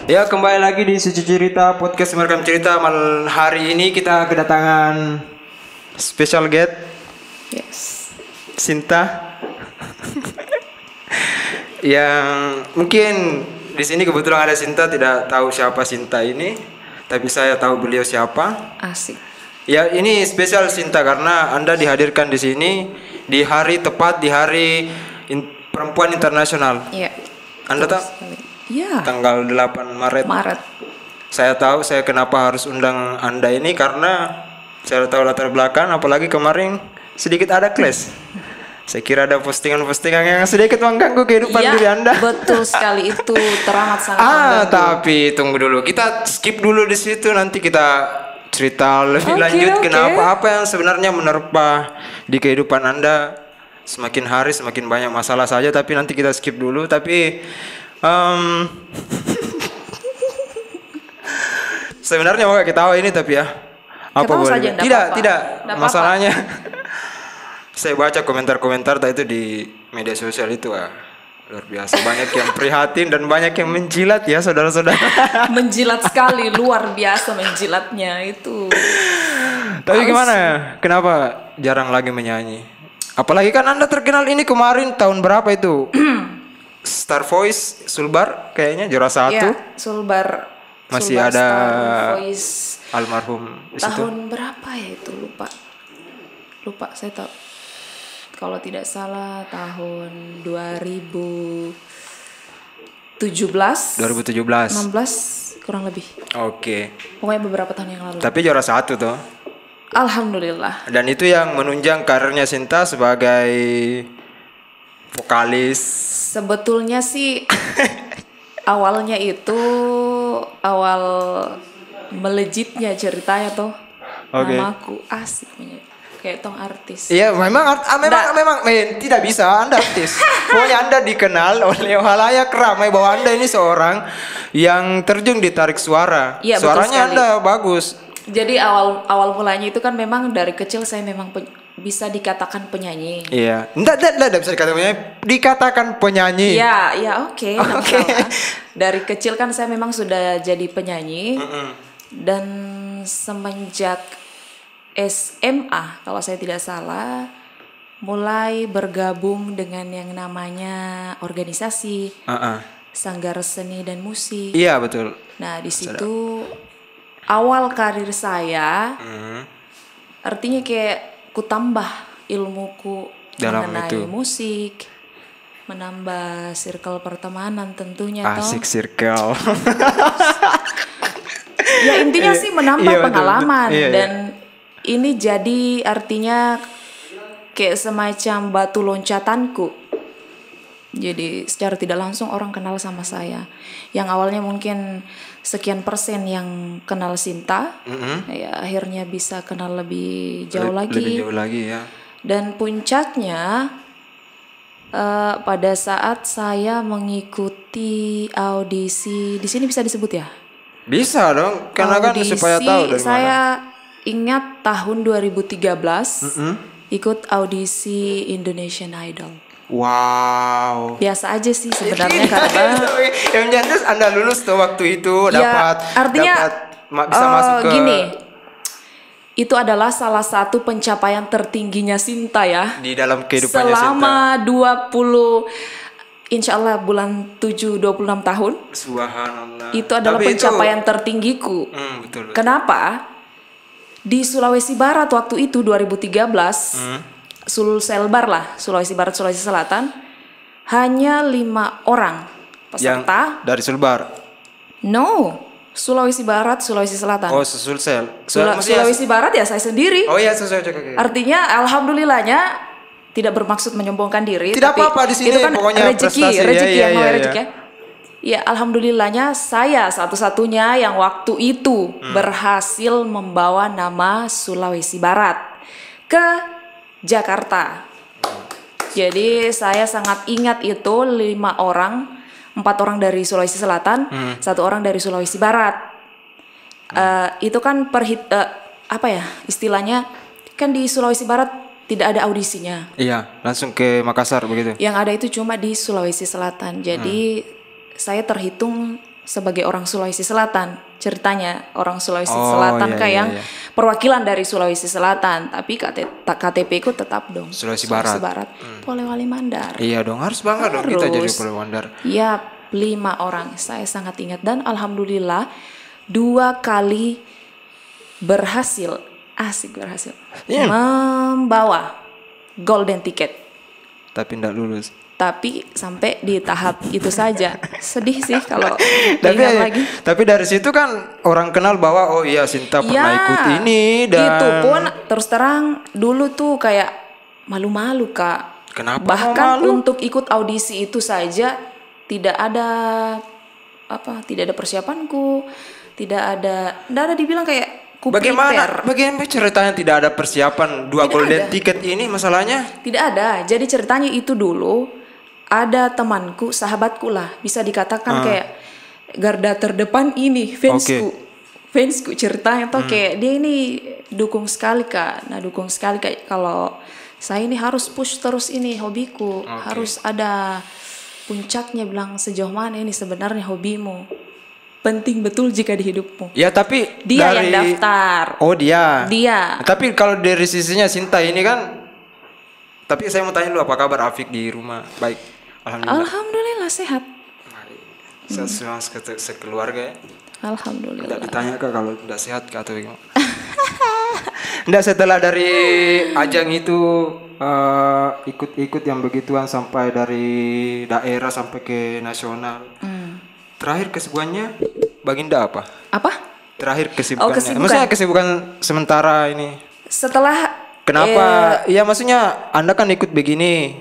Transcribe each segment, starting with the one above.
Ya, kembali lagi di Suci Cerita, podcast merekam cerita. Hari ini kita kedatangan special guest. Yes. Sinta. Yang mungkin di sini kebetulan ada Sinta, tidak tahu siapa Sinta ini, tapi saya tahu beliau siapa. Asik. Ya, ini spesial Sinta karena Anda dihadirkan di sini di hari tepat di hari Perempuan Internasional. Iya. Anda tahu? Iya. Tanggal 8 Maret. Saya tahu saya kenapa harus undang Anda ini karena saya tahu latar belakang, apalagi kemarin sedikit ada clash. Saya kira ada postingan-postingan yang sedikit mengganggu kehidupan diri Anda. Betul sekali, itu teramat sangat mengganggu. Tapi tunggu dulu. Kita skip dulu di situ, nanti kita cerita lebih lanjut kenapa apa yang sebenarnya menerpa di kehidupan Anda. Semakin hari semakin banyak masalah saja, tapi nanti kita skip dulu. Tapi sebenarnya mau ketawa ini tapi ya apa Ketawa boleh? saja, Tidak apa-apa. masalahnya. Saya baca komentar-komentar tadi itu di media sosial itu luar biasa, banyak yang prihatin dan banyak yang menjilat ya saudara-saudara. Menjilat sekali, luar biasa menjilatnya itu. Tapi gimana? Kenapa jarang lagi menyanyi? Apalagi kan Anda terkenal ini kemarin tahun berapa itu? Star Voice Sulbar kayaknya juara 1. Ya, Sulbar Masih Sulbar ada Star Voice. Almarhum di situ. Tahun berapa ya itu, lupa saya tahu. Kalau tidak salah tahun 2017 16 kurang lebih. Oke. Pokoknya beberapa tahun yang lalu. Tapi juara 1 tuh. Alhamdulillah. Dan itu yang menunjang karirnya Sinta sebagai vokalis. Sebetulnya sih awalnya itu awal melejitnya ceritanya tuh. Namaku asik kayak tong artis. Iya, memang tidak bisa Anda artis. Pokoknya Anda dikenal oleh halayak ramai bahwa Anda ini seorang yang terjun di tarik suara. Ya, suaranya Anda bagus. Jadi awal mulanya itu kan memang dari kecil saya memang bisa dikatakan penyanyi. Iya. Enggak bisa dikatakan penyanyi. Dikatakan penyanyi. Iya, oke. Dari kecil kan saya memang sudah jadi penyanyi. Dan semenjak SMA kalau saya tidak salah mulai bergabung dengan yang namanya organisasi Sanggar Seni dan Musik. Iya, betul. Nah, di situ awal karir saya artinya kayak ku tambah ilmuku dalam mengenai itu. musik, menambah circle pertemanan tentunya. Asik circle. Ya intinya sih menambah pengalaman. Iya. Dan ini jadi artinya kayak semacam batu loncatanku. Jadi secara tidak langsung orang kenal sama saya. Yang awalnya mungkin sekian persen yang kenal Sinta, ya akhirnya bisa kenal lebih jauh lagi. Lebih jauh lagi ya. Dan puncaknya pada saat saya mengikuti audisi, di sini bisa disebut ya? Bisa dong, karena audisi, kan supaya tahu dari saya mana. Ingat tahun 2013 ikut audisi Indonesian Idol. Wow. Biasa aja sih sebenarnya karena yang jelas Anda lulus tuh waktu itu ya, artinya bisa masuk ke gini. Itu adalah salah satu pencapaian tertingginya Sinta ya. Di dalam kehidupannya selama Sinta. 20 Insya Allah bulan 7 26 tahun. Subhanallah. Itu adalah pencapaian tertinggiku. Betul. Kenapa? Di Sulawesi Barat waktu itu 2013 Sulselbar lah, Sulawesi Barat, Sulawesi Selatan, hanya 5 orang peserta. Yang dari Sulbar? No, Sulawesi Barat, Sulawesi Selatan. Oh, Sulsel. Sulawesi Barat ya saya sendiri. Oh iya, sesuai. Artinya alhamdulillahnya tidak bermaksud menyombongkan diri. Tidak apa-apa di sini, itu kan pokoknya rezeki yang mau rezeki ya. Ya alhamdulillahnya saya satu-satunya yang waktu itu berhasil membawa nama Sulawesi Barat ke Jakarta. Jadi saya sangat ingat itu 5 orang, 4 orang dari Sulawesi Selatan, 1 orang dari Sulawesi Barat. Itu kan apa ya istilahnya, kan di Sulawesi Barat tidak ada audisinya. Iya, langsung ke Makassar begitu. Yang ada itu cuma di Sulawesi Selatan. Jadi saya terhitung sebagai orang Sulawesi Selatan. Ceritanya orang Sulawesi Selatan yang perwakilan dari Sulawesi Selatan, tapi KTP ku tetap dong Sulawesi Barat. Polewali Mandar. Iya dong, harus bangga dong kita jadi Polewali Mandar. Ya, 5 orang. Saya sangat ingat dan alhamdulillah 2 kali berhasil membawa golden ticket. Tapi tidak lulus. Tapi sampai di tahap itu saja. Sedih sih kalau ingat lagi. Tapi dari situ kan orang kenal bahwa oh iya Sinta pernah ikut ini dan itu pun terus terang dulu tuh kayak malu-malu Kak. Kenapa Bahkan malu? untuk ikut audisi itu saja tidak ada persiapanku, tidak ada dibilang kayak Bagaimana ceritanya tidak ada persiapan 2 golden ticket ini masalahnya? Tidak ada. Jadi ceritanya itu dulu ada temanku, sahabatku lah, bisa dikatakan kayak garda terdepan ini fansku ceritanya tuh kayak dia ini dukung sekali Kak. Nah dukung sekali kayak kalau saya ini harus push terus ini hobiku, harus ada puncaknya, bilang sejauh mana ini sebenarnya hobimu. Penting betul jika di hidupmu. Ya tapi dia yang daftar. Oh dia. Tapi kalau dari sisinya Sinta ini kan. Tapi saya mau tanya dulu apa kabar Afik di rumah? Baik. Alhamdulillah sehat. Semua sekeluarga ya. Alhamdulillah. Tidak ditanya Kak kalau tidak sehat Kak atau gimana? Tidak, setelah dari ajang itu ikut-ikut yang begituan sampai dari daerah sampai ke nasional. Terakhir kesibukannya Baginda apa? Apa? Terakhir kesibukannya. Kesibukan. Maksudnya kesibukan sementara ini. Setelah kenapa? Iya maksudnya Anda kan ikut begini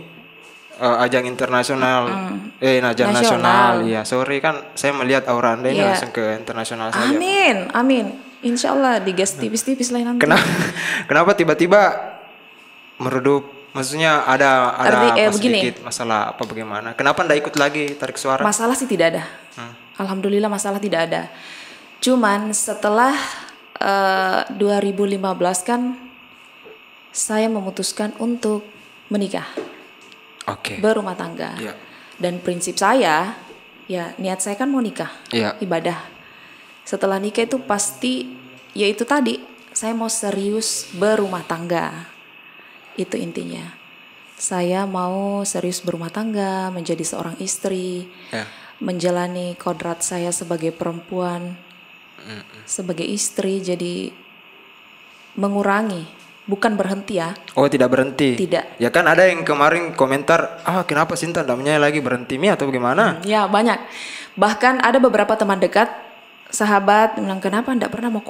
ajang internasional, ajang nasional. Iya, sorry kan saya melihat aura Anda ini langsung ke internasional saja. Amin. Insya Allah digas tipis-tipis lah nanti. Kenapa tiba-tiba meredup? Maksudnya ada sedikit masalah apa bagaimana? Kenapa ndak ikut lagi tarik suara? Masalah sih tidak ada. Alhamdulillah masalah tidak ada. Cuman setelah 2015 kan saya memutuskan untuk menikah. Berumah tangga. Yeah. Dan prinsip saya, ya niat saya kan mau nikah. Ibadah. Setelah nikah itu pasti ya itu tadi, saya mau serius berumah tangga. Itu intinya. Saya mau serius berumah tangga, menjadi seorang istri, menjalani kodrat saya sebagai perempuan, sebagai istri, jadi mengurangi, bukan berhenti ya. Oh tidak berhenti? Tidak. Ya kan ada yang kemarin komentar, kenapa Sinta namanya lagi berhenti atau bagaimana? Ya banyak. Bahkan ada beberapa teman dekat, sahabat bilang kenapa ndak pernah mau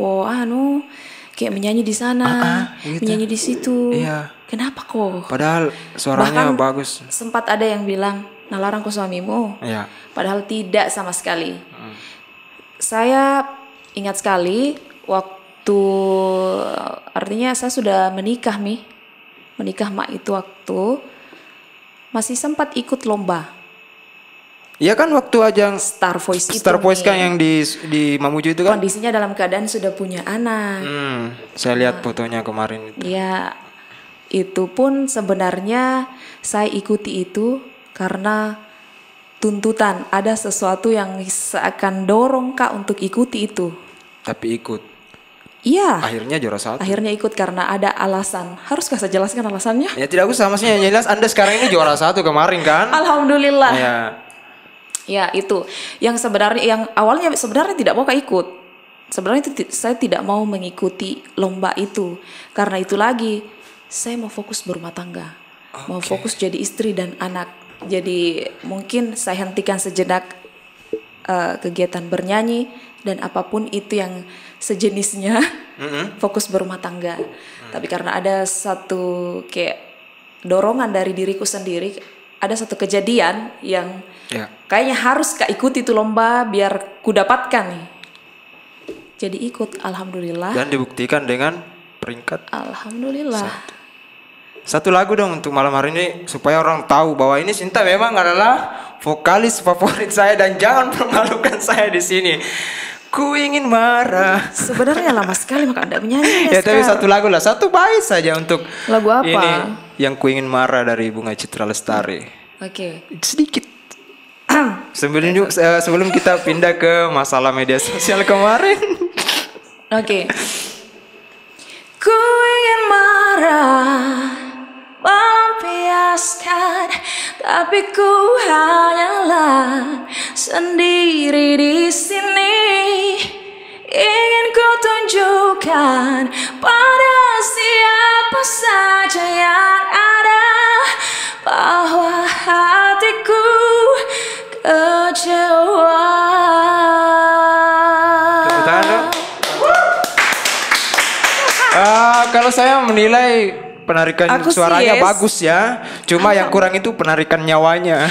kayak menyanyi di sana, gitu. Menyanyi di situ. Iya. Kenapa kok? Padahal suaranya bagus. Sempat ada yang bilang, nalarang ke suamimu. Iya. Padahal tidak sama sekali. Saya ingat sekali waktu, artinya saya sudah menikah mak itu waktu masih sempat ikut lomba. Iya kan waktu ajang Star Voice kan yang di Mamuju itu kan. Kondisinya dalam keadaan sudah punya anak. Saya lihat fotonya kemarin itu. Ya, itu pun sebenarnya saya ikuti itu karena tuntutan, ada sesuatu yang seakan dorong Kak untuk ikuti itu. Tapi ikut. Iya. Akhirnya juara 1. Akhirnya ikut karena ada alasan. Haruskah saya jelaskan alasannya? Ya tidak usah, maksudnya yang jelas Anda sekarang ini juara 1 kemarin kan? Alhamdulillah. Ya. Ya itu yang sebenarnya, yang awalnya sebenarnya tidak mau ikut. Sebenarnya saya tidak mau mengikuti lomba itu. Karena itu lagi, saya mau fokus berumah tangga. Mau fokus jadi istri dan anak. Jadi mungkin saya hentikan sejenak kegiatan bernyanyi dan apapun itu yang sejenisnya. Fokus berumah tangga. Tapi karena ada satu kayak dorongan dari diriku sendiri, ada satu kejadian yang kayaknya harus Kak ikuti itu lomba biar ku dapatkan nih. Jadi ikut, alhamdulillah. Dan dibuktikan dengan peringkat. Alhamdulillah. Satu lagu dong untuk malam hari ini supaya orang tahu bahwa ini Sinta memang adalah vokalis favorit saya dan jangan permalukan saya di sini. Ku ingin marah. Sebenarnya lama sekali maka Anda menyanyi. Ya tapi satu lagu lah, satu bait saja untuk lagu apa? Ini yang Ku Ingin Marah dari Bunga Citra Lestari. Oke. Sedikit. sebelum kita pindah ke masalah media sosial kemarin. Oke. Ku ingin marah, melampiaskan, tapi ku hanyalah sendiri di sini. Ingin ku tunjukkan pada siapa saja yang ada bahwa hatiku kecewa. Kalau saya menilai penarikan suaranya bagus ya. Cuma yang kurang itu penarikan nyawanya.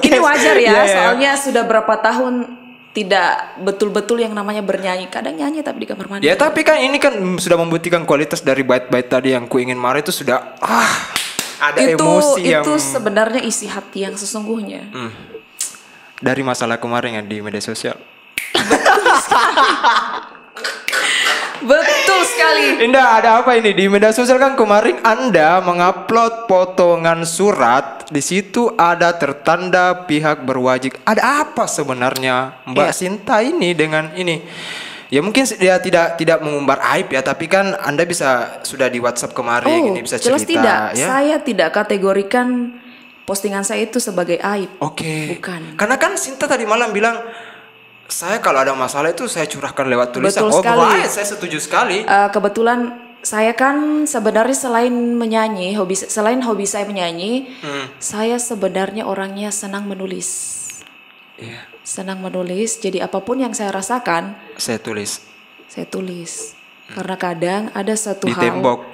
Ini wajar ya, soalnya sudah berapa tahun tidak betul-betul yang namanya bernyanyi. Kadang nyanyi tapi di kamar mandi. Ya tapi kan ini kan sudah membuktikan kualitas dari bait-bait tadi yang ku ingin marah itu sudah ada emosi yang... Itu sebenarnya isi hati yang sesungguhnya. Dari masalah kemarin yang di media sosial. Betul sekali. Indah, ada apa ini di media sosial kan kemarin Anda mengupload potongan surat, di situ ada tertanda pihak berwajib. Ada apa sebenarnya Mbak Sinta ini dengan ini? Ya mungkin dia tidak mengumbar aib ya, tapi kan Anda sudah di WhatsApp kemarin ini bisa cerita. Jelas tidak. Ya? Saya tidak kategorikan postingan saya itu sebagai aib. Oke. Bukan. Karena kan Sinta tadi malam bilang, saya kalau ada masalah itu saya curahkan lewat tulisan. Betul sekali. Baik, saya setuju sekali. Kebetulan saya kan sebenarnya selain hobi saya menyanyi, saya sebenarnya orangnya senang menulis. Iya. Senang menulis. Jadi apapun yang saya rasakan, Saya tulis. Karena kadang ada satu Di hal. tembok.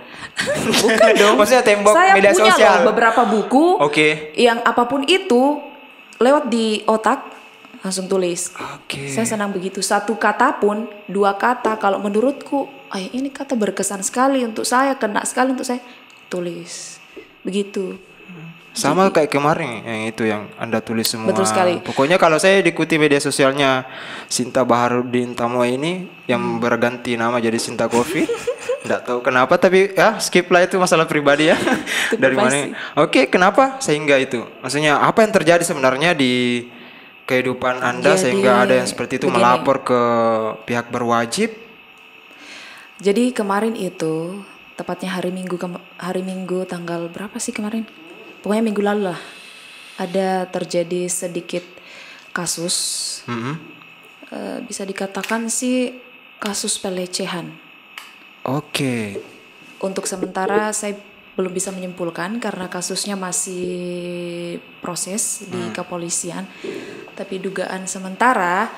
Bukan dong. Maksudnya tembok saya media punya sosial. loh beberapa buku. Oke. Yang apapun itu lewat di otak. Langsung tulis. Saya senang begitu. Satu kata pun, 2 kata kalau menurutku, ini kata berkesan sekali untuk saya, kena sekali untuk saya, tulis. Begitu. Sama kayak kemarin yang itu yang Anda tulis semua. Betul sekali. Pokoknya kalau saya ikuti media sosialnya Sinta Baharudin Tamo ini yang berganti nama jadi Sinta Coffee. Nggak tahu kenapa tapi ya skip lah itu masalah pribadi ya. Dari mana? Oke, kenapa sehingga itu? Maksudnya apa yang terjadi sebenarnya di kehidupan Anda sehingga ada yang seperti itu melapor ke pihak berwajib? Jadi kemarin itu tepatnya hari Minggu tanggal berapa sih kemarin? Pokoknya minggu lalu lah. Ada terjadi sedikit kasus. Bisa dikatakan sih kasus pelecehan. Oke. Untuk sementara saya belum bisa menyimpulkan karena kasusnya masih proses di kepolisian. Tapi dugaan sementara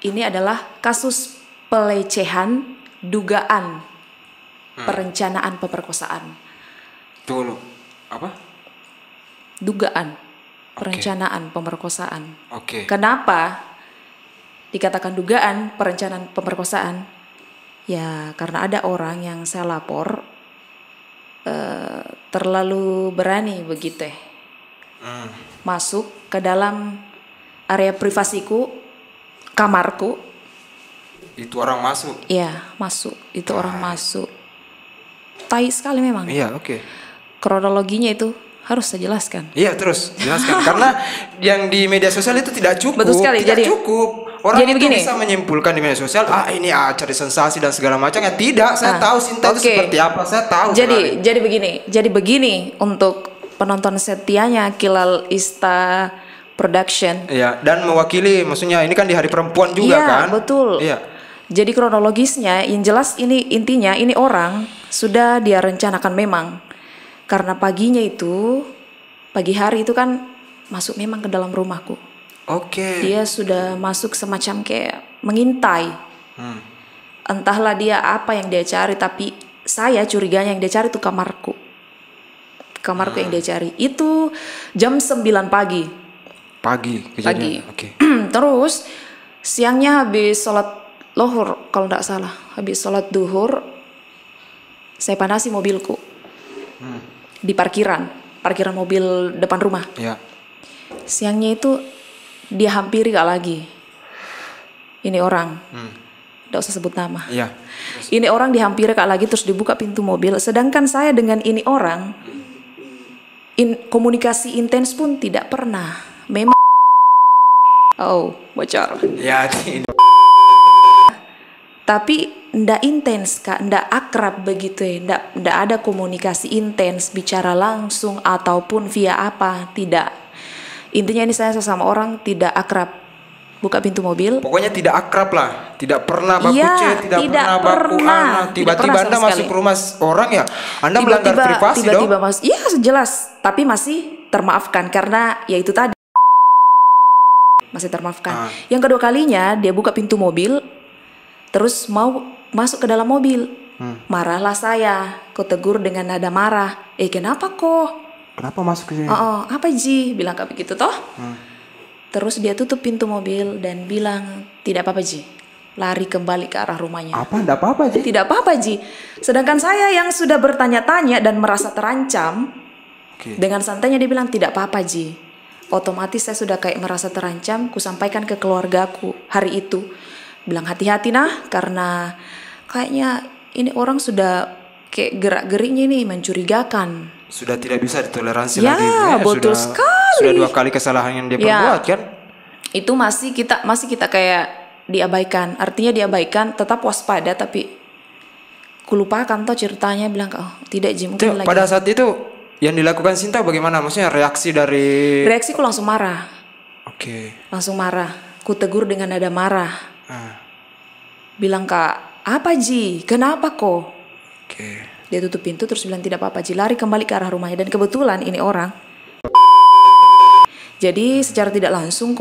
ini adalah kasus pelecehan, dugaan perencanaan pemerkosaan. Tunggu, apa? Dugaan perencanaan pemerkosaan. Oke. Kenapa dikatakan dugaan perencanaan pemerkosaan? Ya karena ada orang yang saya lapor terlalu berani begitu masuk ke dalam area privasiku, kamarku. Itu orang masuk? Iya masuk, itu orang masuk. Tai sekali memang. Iya oke. Kronologinya itu harus saya jelaskan. Iya terus jelaskan karena yang di media sosial itu tidak cukup. Betul sekali. Tidak cukup. Orang jadi itu begini, bisa menyimpulkan di media sosial, ini cari sensasi dan segala macam. Ya tidak, saya tahu Sinta itu seperti apa, saya tahu. Jadi begini untuk penonton setianya Kilal Ista Production. Iya, dan mewakili, maksudnya ini kan di Hari Perempuan juga kan? Iya betul. Iya. Jadi kronologisnya, yang jelas ini intinya ini orang sudah dia rencanakan memang karena pagi hari itu kan masuk memang ke dalam rumahku. Oke. Dia sudah masuk semacam kayak mengintai. Entahlah dia apa yang dia cari, tapi saya curiganya yang dia cari itu kamarku. Kamarku yang dia cari. Itu jam 9 pagi. Pagi kejadian. Oke. Terus siangnya habis sholat lohur kalau tidak salah. Habis sholat duhur saya panasi mobilku. Di parkiran mobil depan rumah. Iya. Siangnya itu dia hampiri Kak lagi. Ini orang. Tidak usah sebut nama. Iya. Ini orang dihampiri Kak lagi terus dibuka pintu mobil. Sedangkan saya dengan ini orang komunikasi intens pun tidak pernah. Memang bocor. Ya, Tapi ndak intens Kak, ndak akrab begitu ya. Ndak ada komunikasi intens, bicara langsung ataupun via apa, tidak. Intinya ini saya sama orang tidak akrab. Buka pintu mobil. pokoknya tidak akrab lah, tidak pernah baku Iya, chat, tidak pernah baku pernah. anak. Tidak Tiba-tiba pernah Anda sama masuk sekali. ke rumah orang ya, Anda melanggar privasi dong. Tiba-tiba mas, iya jelas. Tapi masih termaafkan karena ya itu tadi masih termaafkan. Yang kedua kalinya dia buka pintu mobil, terus mau masuk ke dalam mobil. Marahlah saya, ku tegur dengan nada marah. Kenapa kok? Kenapa masuk ke sini? Apa Ji? Bilang kayak begitu toh. Terus dia tutup pintu mobil dan bilang, tidak apa-apa Ji. Lari kembali ke arah rumahnya. Apa? Tidak apa-apa Ji? Tidak apa-apa Ji. Sedangkan saya yang sudah bertanya-tanya dan merasa terancam, dengan santainya dia bilang tidak apa-apa Ji. Otomatis saya sudah kayak merasa terancam, ku sampaikan ke keluargaku hari itu. Bilang hati-hati nah, karena kayaknya ini orang sudah kayak gerak-geriknya ini mencurigakan. Sudah tidak bisa ditoleransi Ya, lagi. betul sekali. Sudah 2 kali kesalahan yang dia perbuat kan? Itu masih kita kayak diabaikan. Artinya diabaikan, tetap waspada tapi kulupakan toh ceritanya, bilang tidak Ji, mungkin lagi. Pada saat itu yang dilakukan Sinta bagaimana? Maksudnya reaksi dari... Reaksiku langsung marah. Langsung marah. Ku tegur dengan nada marah. Bilang Kak, apa Ji? Kenapa kok? Dia tutup pintu terus bilang tidak apa-apa Ji, lari kembali ke arah rumahnya. Dan kebetulan ini orang, jadi secara tidak langsung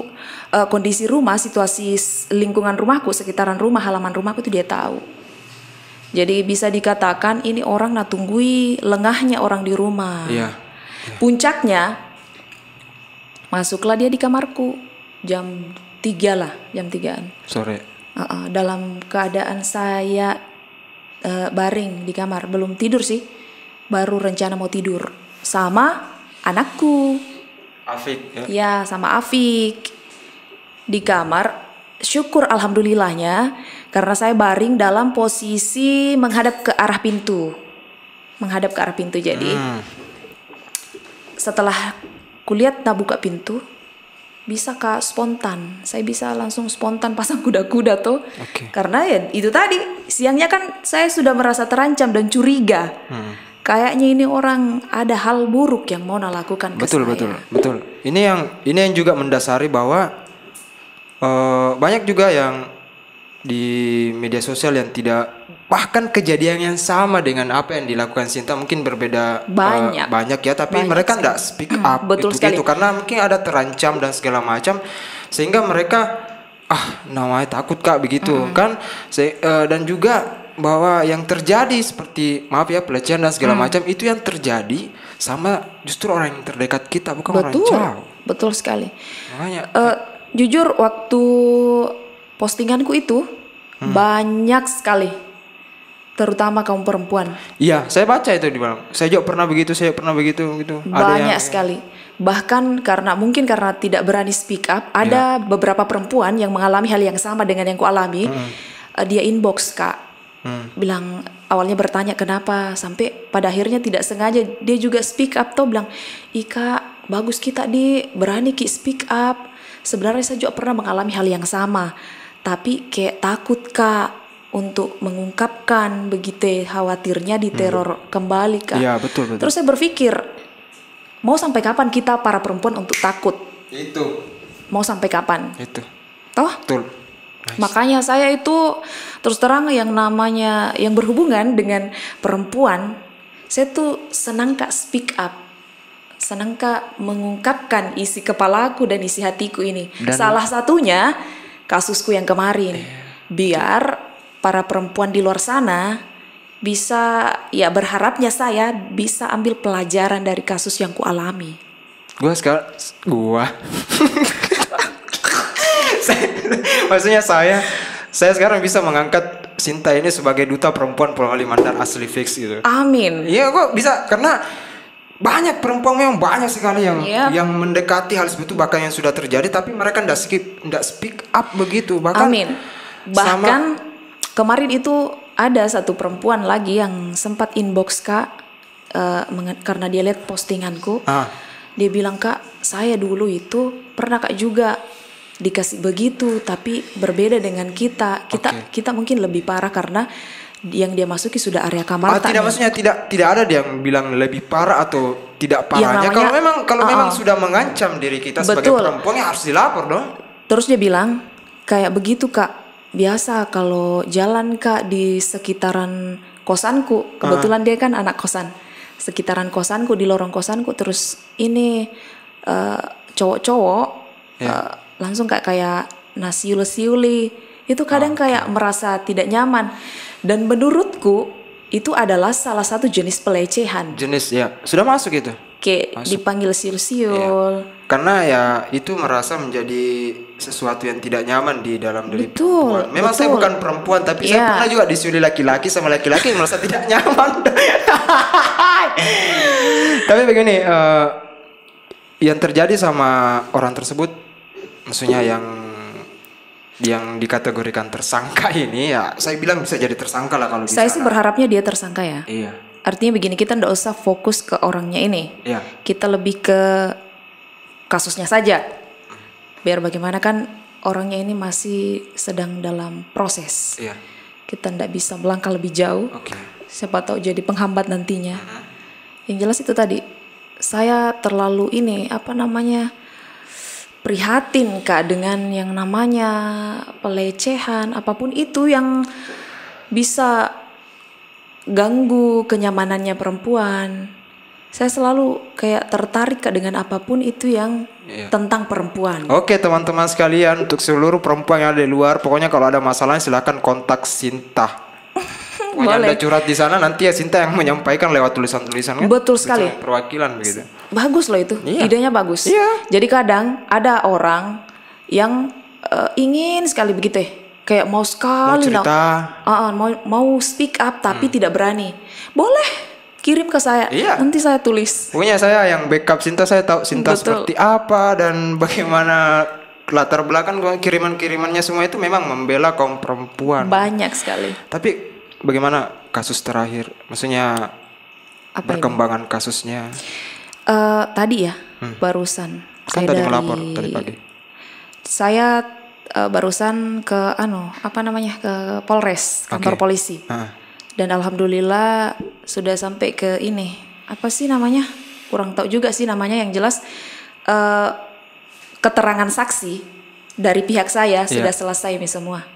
kondisi rumah, situasi lingkungan rumahku, sekitaran rumah, halaman rumahku itu dia tahu. Jadi bisa dikatakan ini orang tunggui lengahnya orang di rumah. Puncaknya, masuklah dia di kamarku jam 3 lah, jam 3-an sore. Dalam keadaan saya baring di kamar, belum tidur sih, baru rencana mau tidur sama anakku Afik ya, sama Afik di kamar. Syukur alhamdulillahnya karena saya baring dalam posisi menghadap ke arah pintu, jadi setelah kulihat buka pintu, bisa Kak spontan, saya bisa langsung spontan pasang kuda-kuda tuh. Karena ya itu tadi, siangnya kan saya sudah merasa terancam dan curiga. Kayaknya ini orang ada hal buruk yang mau lakukan ke saya. Betul. Ini yang juga mendasari bahwa banyak juga yang di media sosial yang tidak, bahkan kejadian yang sama dengan apa yang dilakukan Sinta mungkin berbeda banyak ya, tapi mereka tidak speak up. Betul sekali. Karena mungkin ada terancam dan segala macam, sehingga mereka namanya takut Kak begitu kan. Dan juga bahwa yang terjadi seperti pelecehan dan segala macam itu yang terjadi sama justru orang yang terdekat kita, bukan orang jauh. Betul sekali. Makanya jujur waktu postinganku itu banyak sekali, terutama kaum perempuan. Iya, saya baca itu di bawah. Saya juga pernah begitu gitu. Banyak sekali. Bahkan mungkin karena tidak berani speak up, ada beberapa perempuan yang mengalami hal yang sama dengan yang kualami. Dia inbox Kak, bilang awalnya bertanya kenapa, sampai pada akhirnya tidak sengaja dia juga speak up tuh, bilang, Kak, bagus kita berani Ki speak up. Sebenarnya saya juga pernah mengalami hal yang sama, tapi kayak takut Kak untuk mengungkapkan begitu, khawatirnya diteror kembali Kak. Iya, betul. Terus saya berpikir, mau sampai kapan kita para perempuan untuk takut? Itu. Mau sampai kapan? Itu. Toh? Betul. Nice. Makanya saya itu terus terang yang berhubungan dengan perempuan, saya tuh senang Kak speak up. Senang Kak mengungkapkan isi kepalaku dan isi hatiku ini. Salah satunya kasusku yang kemarin. Biar para perempuan di luar sana bisa, ya berharapnya saya bisa ambil pelajaran dari kasus yang kualami. Maksudnya saya sekarang bisa mengangkat Sinta ini sebagai duta perempuan Pulau Kalimantan asli fix gitu. Amin. Iya, kok bisa, karena banyak perempuan, memang banyak sekali yang mendekati hal seperti itu, bahkan yang sudah terjadi tapi mereka tidak speak up begitu. Bahkan kemarin itu ada satu perempuan lagi yang sempat inbox Kak, karena dia lihat postinganku. Ah. Dia bilang, Kak, saya dulu itu pernah Kak juga dikasih begitu, tapi berbeda dengan kita. Kita mungkin lebih parah karena yang dia masuki sudah area kamar. Tidak, maksudnya tidak ada yang bilang lebih parah atau tidak parahnya. Namanya, kalau memang sudah mengancam diri kita sebagai perempuan ya harus dilapor dong. Terus dia bilang kayak begitu, Kak. Biasa kalau jalan, Kak, di sekitaran kosanku. Kebetulan dia kan anak kosan. Sekitaran kosanku, di lorong kosanku, terus ini cowok-cowok langsung kayak nasiuli-siuli. Itu kadang kayak merasa tidak nyaman. Dan menurutku itu adalah salah satu jenis pelecehan. Jenis ya, sudah masuk itu. Kayak dipanggil siul-siul. Karena ya itu merasa menjadi sesuatu yang tidak nyaman di dalam diri perempuan. Memang saya bukan perempuan, tapi saya pernah juga disiuli laki-laki sama laki-laki yang merasa tidak nyaman. Tapi begini, yang terjadi sama orang tersebut, maksudnya yang dikategorikan tersangka ini ya, saya bilang bisa jadi tersangka lah kalau bisa. Saya sih berharapnya dia tersangka ya. Iya. Artinya begini, kita nggak usah fokus ke orangnya ini. Iya. Kita lebih ke kasusnya saja. Biar bagaimana kan orangnya ini masih sedang dalam proses. Iya. Kita nggak bisa melangkah lebih jauh. Oke. Siapa tahu jadi penghambat nantinya. Yang jelas itu tadi, saya terlalu prihatin Kak dengan yang namanya pelecehan, apapun itu yang bisa ganggu kenyamanannya perempuan. Saya selalu kayak tertarik Kak dengan apapun itu yang tentang perempuan. Oke teman-teman sekalian, untuk seluruh perempuan yang ada di luar, pokoknya kalau ada masalah silakan kontak Sinta. Pokoknya Anda curhat di sana, nanti ya Sinta yang menyampaikan lewat tulisan-tulisan kan. Betul sekali. Perwakilan begitu. Bagus loh itu, idenya bagus. Iya. Jadi kadang ada orang yang ingin sekali begitu kayak mau sekali mau speak up tapi tidak berani. Boleh kirim ke saya, nanti saya tulis. Pokoknya saya yang backup Sinta, saya tahu Sinta seperti apa dan bagaimana latar belakang kiriman-kirimannya, semua itu memang membela kaum perempuan. Banyak sekali. Tapi bagaimana kasus terakhir? Maksudnya perkembangan kasusnya? Tadi ya, barusan. Kan tadi melapor tadi pagi. Saya barusan ke ke Polres, kantor polisi. Dan alhamdulillah sudah sampai ke ini. Apa sih namanya? Kurang tahu juga sih namanya, yang jelas keterangan saksi dari pihak saya sudah selesai nih semua.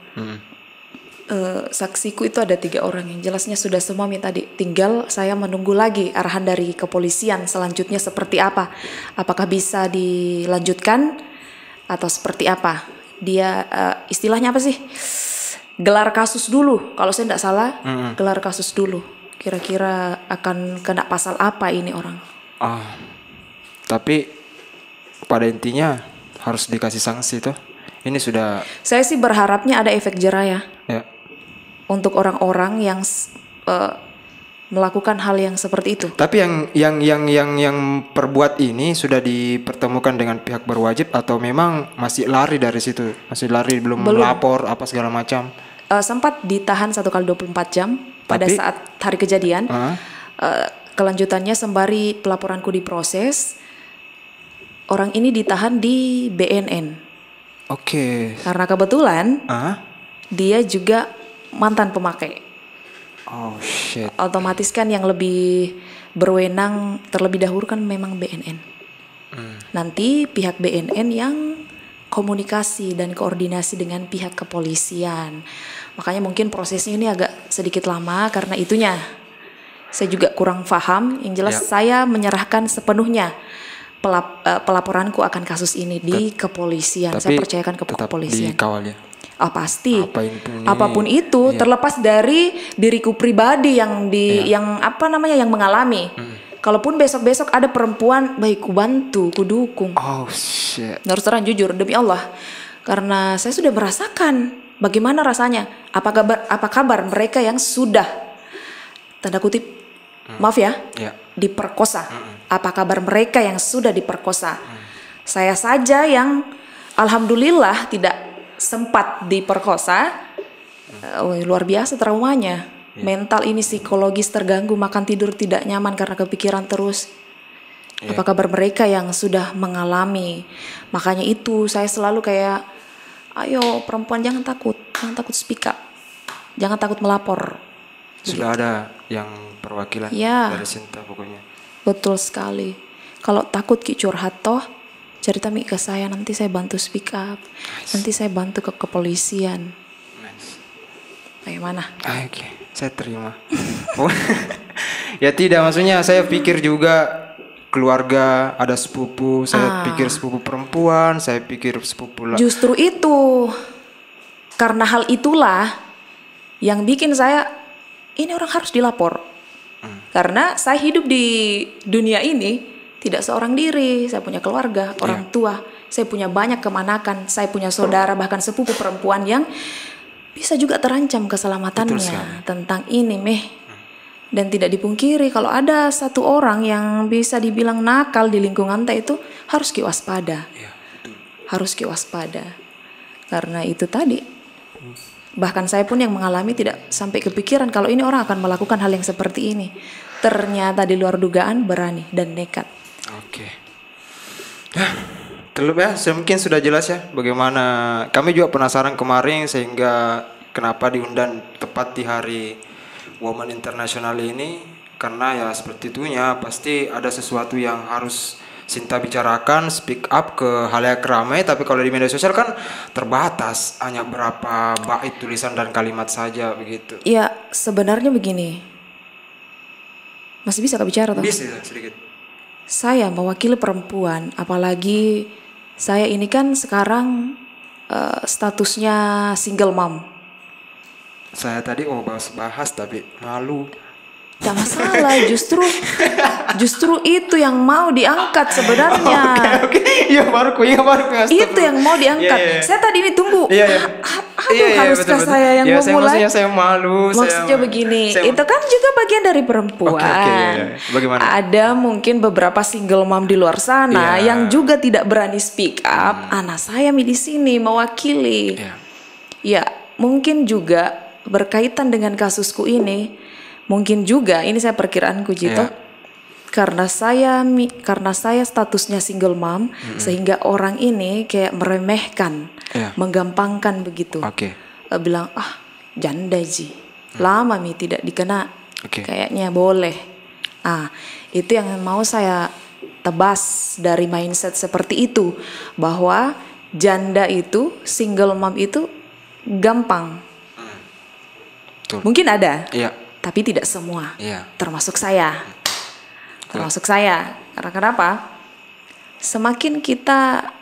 Saksiku itu ada 3 orang, yang jelasnya sudah semua minta tinggal saya menunggu lagi arahan dari kepolisian selanjutnya seperti apa, apakah bisa dilanjutkan atau seperti apa. Dia istilahnya apa sih, gelar kasus dulu kalau saya tidak salah. Gelar kasus dulu, kira-kira akan kena pasal apa ini orang. Tapi pada intinya harus dikasih sanksi tuh. Ini sudah, saya sih berharapnya ada efek jerah ya. Untuk orang-orang yang melakukan hal yang seperti itu. Tapi yang perbuat ini sudah dipertemukan dengan pihak berwajib atau memang masih lari dari situ? Masih lari, belum melapor apa segala macam? Sempat ditahan 1 kali 24 jam pada saat hari kejadian. Kelanjutannya sembari pelaporanku diproses, orang ini ditahan di BNN. Oke. Karena kebetulan dia juga mantan pemakai. Oh shit. Otomatis kan yang lebih berwenang terlebih dahulu kan memang BNN. Nanti pihak BNN yang komunikasi dan koordinasi dengan pihak kepolisian. Makanya mungkin prosesnya ini agak sedikit lama karena itunya. Saya juga kurang paham. Yang jelas saya menyerahkan sepenuhnya pelaporanku akan kasus ini di kepolisian. Saya percayakan ke kepolisian. Dikawal ya? Pasti. Apapun itu, terlepas dari diriku pribadi yang yang mengalami. Kalaupun besok-besok ada perempuan, baik ku bantu, ku dukung. Oh shit. Harus terang jujur demi Allah. Karena saya sudah merasakan bagaimana rasanya. Apa kabar mereka yang sudah tanda kutip maaf ya, diperkosa. Apa kabar mereka yang sudah diperkosa? Saya saja yang alhamdulillah tidak sempat diperkosa. Luar biasa traumanya. mental ini psikologis terganggu, makan tidur tidak nyaman karena kepikiran terus. Apa kabar mereka yang sudah mengalami? Makanya itu saya selalu kayak, ayo perempuan jangan takut speak up, jangan takut melapor. Sudah ada yang perwakilan dari Sinta pokoknya. Betul sekali. Kalau takut ki curhat toh, cerita mi ke saya, nanti saya bantu speak up, nanti saya bantu ke kepolisian. Bagaimana? Oke, saya terima. Ya tidak, maksudnya saya pikir juga keluarga, ada sepupu, saya pikir sepupu perempuan, saya pikir sepupu Justru itu, karena hal itulah yang bikin saya, ini orang harus dilapor. Karena saya hidup di dunia ini tidak seorang diri, saya punya keluarga, orang tua, saya punya banyak kemanakan, saya punya saudara, bahkan sepupu perempuan yang bisa juga terancam keselamatannya tentang ini Dan tidak dipungkiri kalau ada satu orang yang bisa dibilang nakal di lingkungan itu harus waspada. Harus waspada. Karena itu tadi. Bahkan saya pun yang mengalami tidak sampai kepikiran kalau ini orang akan melakukan hal yang seperti ini. Ternyata di luar dugaan berani dan nekat. Oke. Terlebih mungkin sudah jelas ya bagaimana kami juga penasaran kemarin sehingga kenapa diundang tepat di hari Women International ini, karena ya seperti itunya pasti ada sesuatu yang harus Sinta bicarakan, speak up ke halayak ramai, tapi kalau di media sosial kan terbatas, hanya berapa bait tulisan dan kalimat saja begitu. Ya sebenarnya begini, masih bisa bicara toh? Bisa sedikit. Saya mewakili perempuan, apalagi saya ini kan sekarang statusnya single mom. Saya tadi bahas tapi malu. Gak masalah, justru itu yang mau diangkat sebenarnya. Oke. Iya baru. Itu yang mau diangkat. Saya tadi ini tunggu. Haruskah betul. saya yang memulai? Saya malu. Maksudnya begini, itu kan juga bagian dari perempuan. Bagaimana? Ada mungkin beberapa single mom di luar sana yang juga tidak berani speak up. Anak saya di sini mewakili. Ya, mungkin juga berkaitan dengan kasusku ini, mungkin juga ini saya perkiraanku Jito, karena saya statusnya single mom, sehingga orang ini kayak meremehkan, menggampangkan begitu, bilang janda ji, lama tidak dikena, kayaknya boleh. Itu yang mau saya tebas dari mindset seperti itu, bahwa janda itu, single mom itu gampang. Mungkin ada, tapi tidak semua, termasuk saya. Karena kenapa? Semakin kita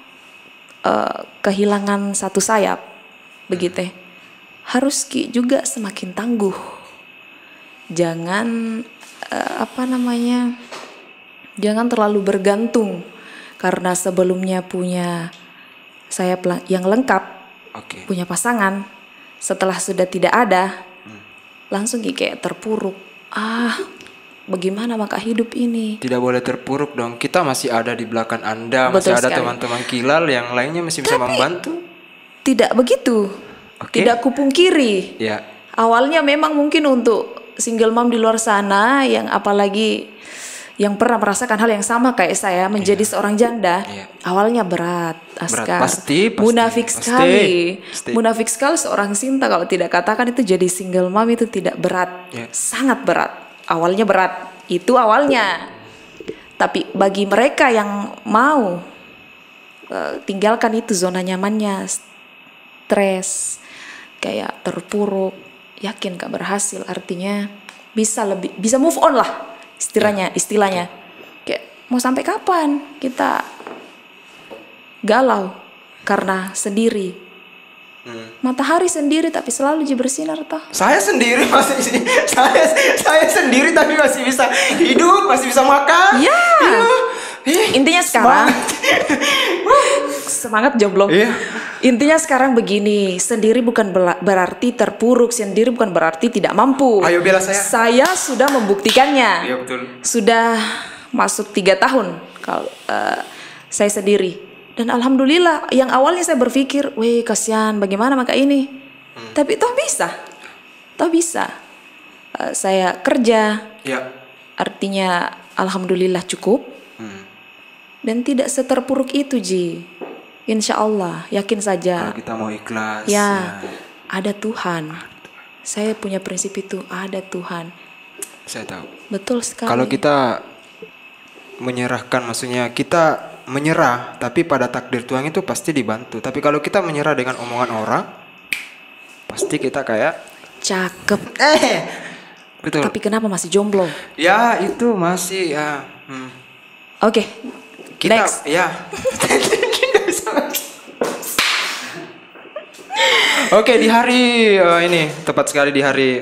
kehilangan satu sayap, begitu, harus juga semakin tangguh. Jangan jangan terlalu bergantung, karena sebelumnya punya sayap yang lengkap, punya pasangan, setelah sudah tidak ada. Langsung kayak terpuruk. Bagaimana maka hidup ini? Tidak boleh terpuruk dong. Kita masih ada di belakang Anda. Masih ada teman-teman Kilal yang lainnya masih bisa membantu. Tidak begitu. Tidak kupungkiri. Awalnya memang mungkin untuk single mom di luar sana, yang apalagi yang pernah merasakan hal yang sama kayak saya menjadi seorang janda, awalnya berat, Askar. Pasti. Munafik sekali seorang Sinta kalau tidak katakan itu jadi single mom itu tidak berat, sangat berat. Awalnya berat, itu awalnya. Tapi bagi mereka yang mau tinggalkan itu zona nyamannya, stres, kayak terpuruk, yakin gak berhasil, artinya bisa move on lah. Istilahnya kayak mau sampai kapan kita galau karena sendiri. Matahari sendiri tapi selalu bersinar toh. Saya sendiri saya sendiri tapi masih bisa hidup, masih bisa makan. Intinya sekarang semangat jomblo. Intinya sekarang begini, sendiri bukan berarti terpuruk, sendiri bukan berarti tidak mampu. Ayo bela saya. Saya sudah membuktikannya. Iya betul. Sudah masuk 3 tahun kalau saya sendiri. Dan alhamdulillah, yang awalnya saya berpikir, kasihan, bagaimana maka ini? Tapi toh bisa. saya kerja, Ya. artinya alhamdulillah cukup dan tidak seterpuruk itu Ji. Insya Allah, yakin saja. Kalau kita mau ikhlas. Ya, ada Tuhan. Saya punya prinsip itu, ada Tuhan. Saya tahu. Betul sekali. Kalau kita menyerahkan, maksudnya kita menyerah, tapi pada takdir Tuhan itu pasti dibantu. Tapi kalau kita menyerah dengan omongan orang, pasti kita kayak cakep. Betul. Tapi kenapa masih jomblo? Ya itu masih ya. Oke, Kita next. ya. Oke, di hari ini tepat sekali di hari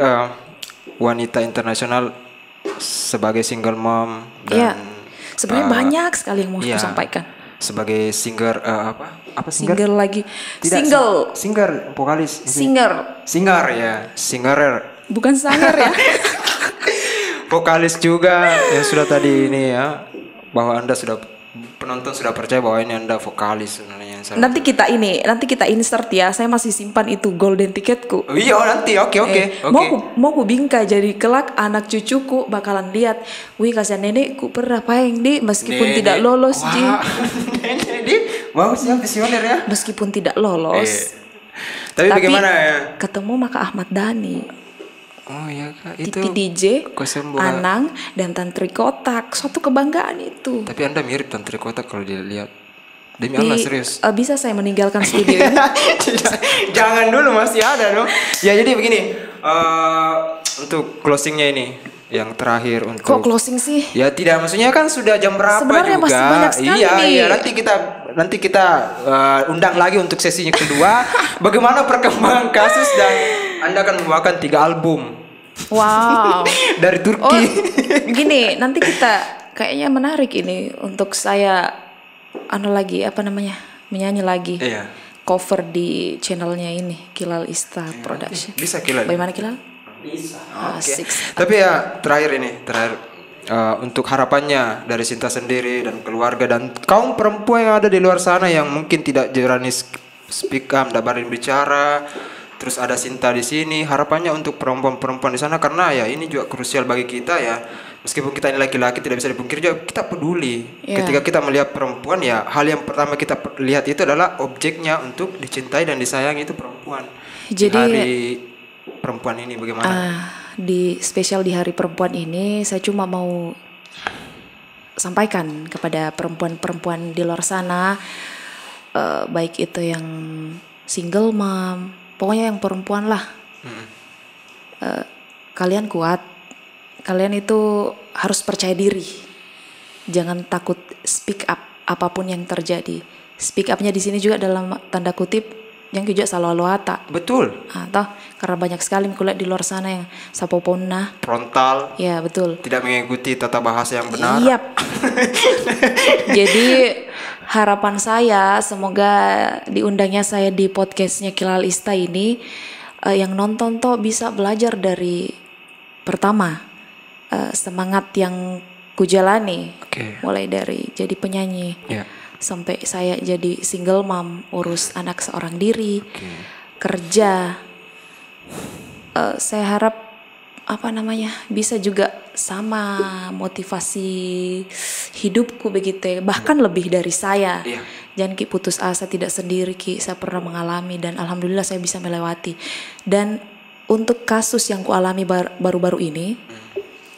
wanita internasional sebagai single mom Ya, dan sebenarnya banyak sekali yang mau iya, aku sampaikan. sebagai singer apa singer? Single lagi. Tidak, Single. singer vokalis. Singer. Ya, singer. Bukan sanger ya. Vokalis juga yang sudah tadi ini ya, bahwa Anda sudah penonton sudah percaya bahwa ini Anda vokalis sebenarnya. Nanti kita insert ya. Saya masih simpan itu golden ticketku. Oh, iya nanti oke. Mau ku bingkai jadi kelak anak cucuku bakalan lihat. Wih kasihan nenekku pernah paeng di meskipun Nenek. tidak lolos Wah, Ji. Nenek di wow siap visioner ya. Meskipun tidak lolos. Tapi bagaimana ya? Ketemu maka Ahmad Dhani. Oh iya Kak, itu Titi DJ, Anang, dan Tantri Kotak. Suatu kebanggaan itu. Tapi Anda mirip Tantri Kotak kalau dilihat. Demi Allah serius. Bisa saya meninggalkan studio ini? Jangan dulu, masih ada dong. Ya jadi begini, untuk closingnya ini yang terakhir untuk. Kok closing sih? Ya tidak, maksudnya kan sudah jam berapa Sebenarnya juga. masih banyak sekali nih. Iya, nanti kita undang lagi untuk sesinya kedua. Bagaimana perkembangan kasus dan Anda akan membawakan 3 album. Wow. Dari Turki. Gini, nanti kita kayaknya menarik ini untuk saya menyanyi lagi. Iya. Cover di channelnya ini Kilal Ista Production. Bisa Kilal. Bagaimana Kilal? Bisa. Asik. Tapi ya terakhir untuk harapannya dari Sinta sendiri dan keluarga dan kaum perempuan yang ada di luar sana yang mungkin tidak berani speak up, tidak berani bicara. Terus ada Sinta di sini. Harapannya untuk perempuan-perempuan di sana karena ya ini juga krusial bagi kita ya. Meskipun kita ini laki-laki tidak bisa dipungkiri juga kita peduli. Yeah. Ketika kita melihat perempuan ya hal yang pertama kita lihat itu adalah objeknya untuk dicintai dan disayangi itu perempuan. Jadi di hari perempuan ini bagaimana? Di spesial di hari perempuan ini saya cuma mau sampaikan kepada perempuan-perempuan di luar sana, baik itu yang single mom, pokoknya yang perempuan lah. Kalian kuat, kalian itu harus percaya diri, jangan takut speak up apapun yang terjadi. Speak upnya di sini juga dalam tanda kutip yang juga selalu ata. Betul. Karena banyak sekali kulihat di luar sana yang sapoponna frontal. Ya betul. Tidak mengikuti tata bahasa yang benar. Yap. Jadi harapan saya semoga diundangnya saya di podcastnya Kilal Ista ini, yang nonton tuh bisa belajar dari pertama semangat yang kujalani, mulai dari jadi penyanyi. Sampai saya jadi single mom, urus anak seorang diri, kerja. Saya harap bisa juga sama motivasi hidupku begitu ya. Bahkan lebih dari saya. Jangan Ki putus asa, tidak sendiri Ki. Saya pernah mengalami dan alhamdulillah saya bisa melewati. Dan untuk kasus yang kualami baru-baru ini,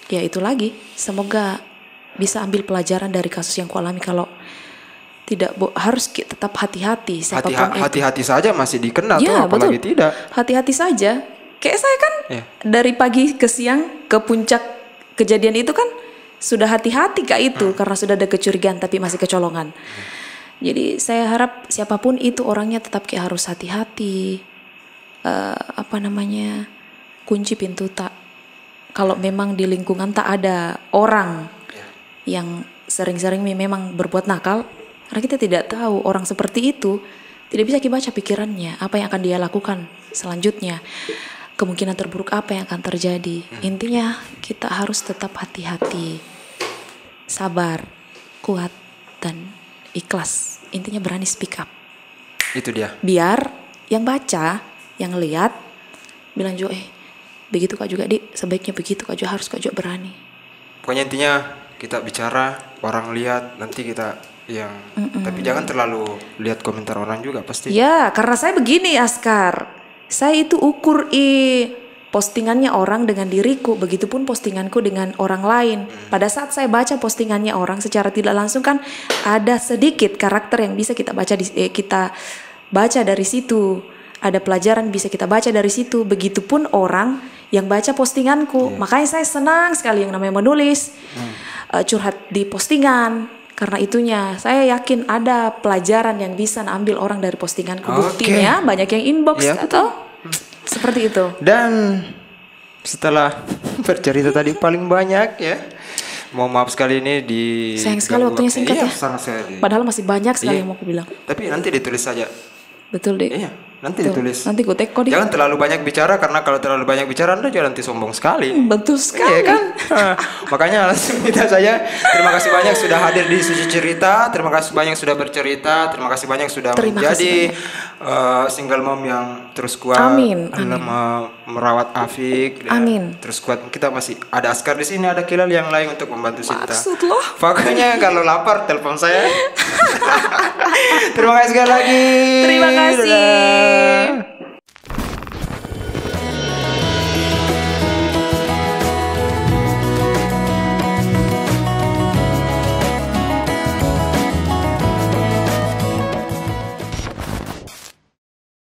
ya itu lagi. Semoga bisa ambil pelajaran dari kasus yang kualami. Kalau tidak harus tetap hati-hati. Hati-hati saja masih dikenal ya, tuh, apalagi betul. tidak. Hati-hati saja. Kayak saya kan dari pagi ke siang ke puncak kejadian itu kan sudah hati-hati Kak itu karena sudah ada kecurigaan tapi masih kecolongan. Jadi saya harap siapapun itu orangnya tetap kayak harus hati-hati. Kunci pintu tak. Kalau memang di lingkungan tak ada orang yang sering-sering memang berbuat nakal. Karena kita tidak tahu orang seperti itu, tidak bisa kita baca pikirannya, apa yang akan dia lakukan selanjutnya, kemungkinan terburuk apa yang akan terjadi. Intinya kita harus tetap hati-hati, sabar, kuat, dan ikhlas. Intinya berani speak up. Itu dia. Biar yang baca, yang lihat, bilang juga, begitu Kak juga Dik, sebaiknya begitu Kak juga, harus Kak juga berani. Pokoknya intinya kita bicara, orang lihat, nanti kita yang tapi jangan terlalu lihat komentar orang juga pasti. Ya, karena saya begini Askar, saya itu ukur postingannya orang dengan diriku, begitupun postinganku dengan orang lain. Pada saat saya baca postingannya orang secara tidak langsung kan ada sedikit karakter yang bisa kita baca dari situ. Ada pelajaran bisa kita baca dari situ. Begitupun orang yang baca postinganku. Makanya saya senang sekali yang namanya menulis, curhat di postingan. Karena itunya saya yakin ada pelajaran yang bisa ambil orang dari postinganku. Buktinya banyak yang inbox atau seperti itu. Dan setelah bercerita tadi paling banyak ya, mohon maaf sekali ini di sayang sekali waktunya singkat ya. Padahal masih banyak sekali yang mau aku bilang. Tapi nanti ditulis saja. Betul deh. Iya, nanti ditulis. Nanti gue teko deh. Jangan terlalu banyak bicara, karena kalau terlalu banyak bicara Anda jangan nanti sombong sekali. Betul sekali. Iya kan? Makanya langsung kita saja. Terima kasih banyak sudah hadir di Suci Cerita. Terima kasih banyak sudah bercerita. Terima kasih banyak sudah menjadi single mom yang terus kuat. Amin. Merawat Afik. Amin. Terus kuat. Kita masih ada Askar di sini, ada Kilal yang lain untuk membantu kita. Maksud lo? Pokoknya kalau lapar telepon saya. Terima kasih sekali lagi. Terima kasih.